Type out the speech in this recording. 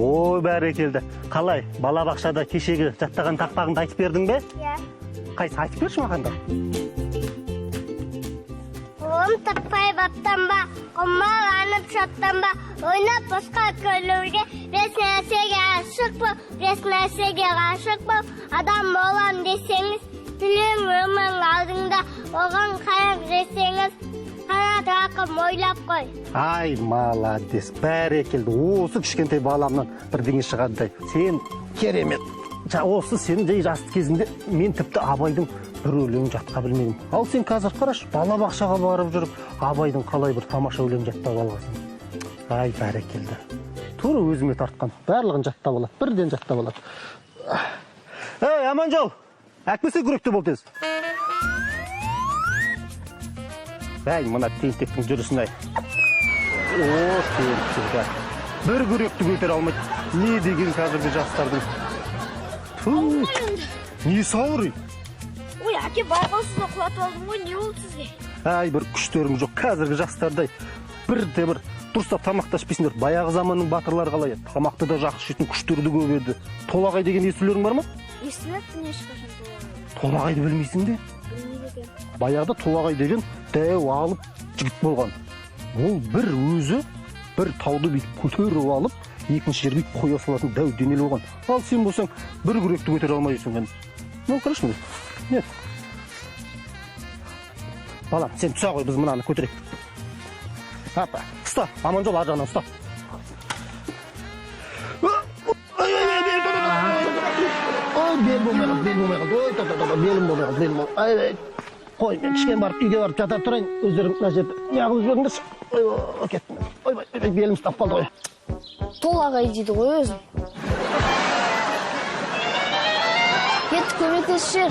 Ой, бәрекелді. Қалай, балабақшада кешегі жаттаған тақпағыңды айтып бердің бе? Иә. Қайсы айтып берші маған да. Қолым таппай баптанба, құмаланып шаттанба, ойнап босқа көйлерге, бес нәрсеге ғашық бол, бес нәрсеге ғашық бол, адам болам десеңіз, тілең өмір алдыңда, оған қайық жесеңіз, қанат рақым ойлап қой. Ай, маладес, бәрекелді. Осы кішкентай баламнан бірдеңе шығады. Сен керемет. Осы сенің жай жасты кезінде мен тіпті Абайдың бір өлеңін жатқа білмедім. Ал сен қазір қараш, балабақшаға барып жүріп, Абайдың қалай бір тамаша өлең жаттап алғансың. Ай, бәрекелді. Тура өзіме тартқан. Барлығын жаттап алады, бірден жаттап алады. Ей, Аманжол, әкмесе күректе бол тез. Әй, мына тентектің жүрісін ай. О, тентек. Бір күректі көтер алмайды. Не деген қазіргі жастардың? Несі ауыр? Ой, әке байғаусыз құлатып алдым ғой, не болды сізге? Ай, бір күштерің жоқ. Қазіргі жастардай бірде-бір дұрыстап тамақташпайсыңдар. Баяғы заманның батырлары қалай еді? Тамақты да жақсы жейтін, күштері де көп еді. Толағай деген естулерің бар ма? Естімеппін ешқашан Толағай. Толағайды білмейсің бе? Білмейді. Баяғыда Толағай деген дәу алып жігіт болған. Ол бір өзі бір тауды бүйтіп көтеріп алып, екінші жерге қоя салатын дәу денелі болған. Ал сен болсаң бір күректі көтере алмайсың. Ну, қарашы міне. Нет. Балам, сен түса ғой, біз мынаны көтерейік. Апа, ұста, Аманжол ар жағынан ұста. Ой, бел болмай қалды. Белім болмай қалды. Қой, мен кішкен барып, үйге барып жатар тұрайын. Өздерің мына жерді неғылып жіберіңдерші. Ой, кеттім. Ойбай, белім ұстап қалды ғой. Толағай дейді ғой өзің. Ет көмектесші.